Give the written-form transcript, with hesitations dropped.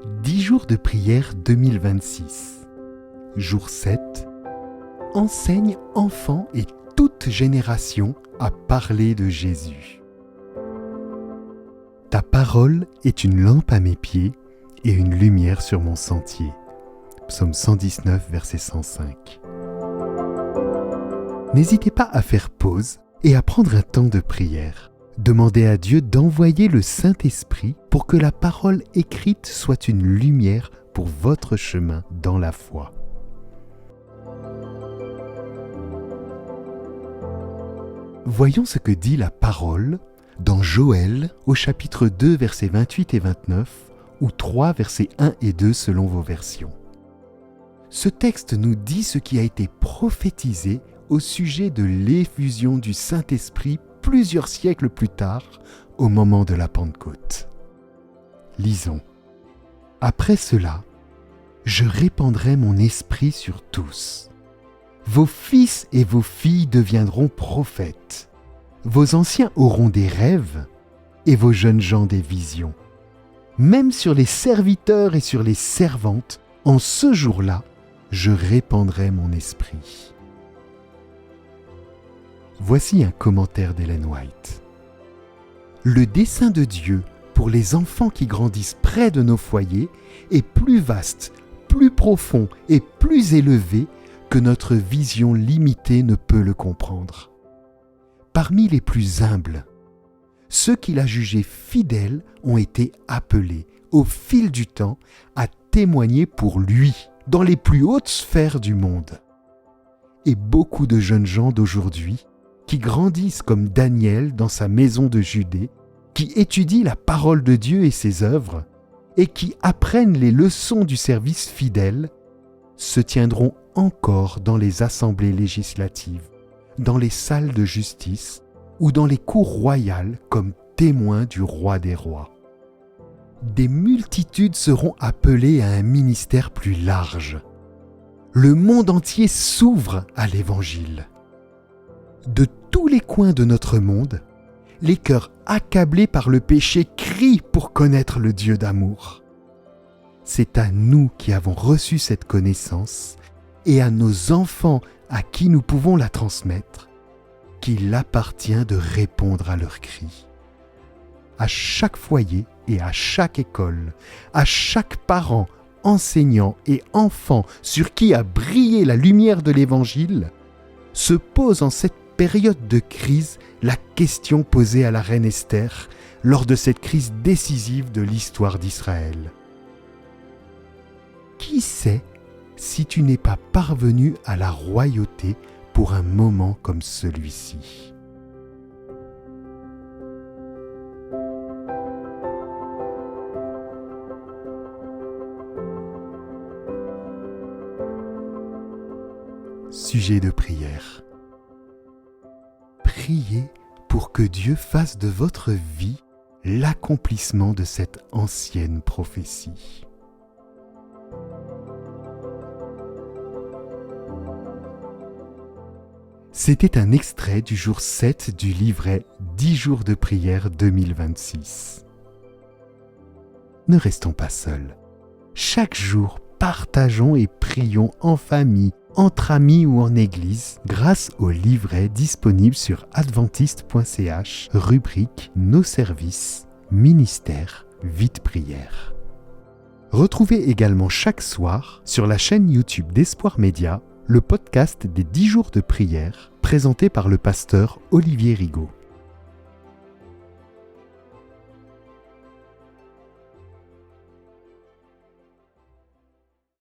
10 jours de prière 2026. Jour 7. Enseigne enfants et toute génération à parler de Jésus. Ta parole est une lampe à mes pieds et une lumière sur mon sentier. Psaume 119, verset 105. N'hésitez pas à faire pause et à prendre un temps de prière. Demandez à Dieu d'envoyer le Saint-Esprit pour que la parole écrite soit une lumière pour votre chemin dans la foi. Voyons ce que dit la parole dans Joël au chapitre 2 versets 28 et 29 ou 3 versets 1 et 2 selon vos versions. Ce texte nous dit ce qui a été prophétisé au sujet de l'effusion du Saint-Esprit plusieurs siècles plus tard, au moment de la Pentecôte. Lisons. Après cela, je répandrai mon esprit sur tous. Vos fils et vos filles deviendront prophètes. Vos anciens auront des rêves et vos jeunes gens des visions. Même sur les serviteurs et sur les servantes, en ce jour-là, je répandrai mon esprit. Voici un commentaire d'Ellen White. Le dessein de Dieu pour les enfants qui grandissent près de nos foyers est plus vaste, plus profond et plus élevé que notre vision limitée ne peut le comprendre. Parmi les plus humbles, ceux qu'il a jugés fidèles ont été appelés, au fil du temps, à témoigner pour lui, dans les plus hautes sphères du monde. Et beaucoup de jeunes gens d'aujourd'hui, qui grandissent comme Daniel dans sa maison de Judée, qui étudient la parole de Dieu et ses œuvres, et qui apprennent les leçons du service fidèle, se tiendront encore dans les assemblées législatives, dans les salles de justice ou dans les cours royales comme témoins du roi des rois. Des multitudes seront appelées à un ministère plus large. Le monde entier s'ouvre à l'Évangile. De tous les coins de notre monde, les cœurs accablés par le péché crient pour connaître le Dieu d'amour. C'est à nous qui avons reçu cette connaissance et à nos enfants à qui nous pouvons la transmettre qu'il appartient de répondre à leurs cris. À chaque foyer et à chaque école, à chaque parent, enseignant et enfant sur qui a brillé la lumière de l'Évangile, se pose en cette période de crise la question posée à la reine Esther lors de cette crise décisive de l'histoire d'Israël. Qui sait si tu n'es pas parvenu à la royauté pour un moment comme celui-ci ? Sujet de prière. Priez pour que Dieu fasse de votre vie l'accomplissement de cette ancienne prophétie. C'était un extrait du jour 7 du livret 10 jours de prière 2026. Ne restons pas seuls. Chaque jour, partageons et prions en famille, entre amis ou en église, grâce au livret disponible sur adventiste.ch, rubrique Nos services, ministère, vie de prière. Retrouvez également chaque soir sur la chaîne YouTube d'Espoir Média le podcast des 10 jours de prière présenté par le pasteur Olivier Rigaud.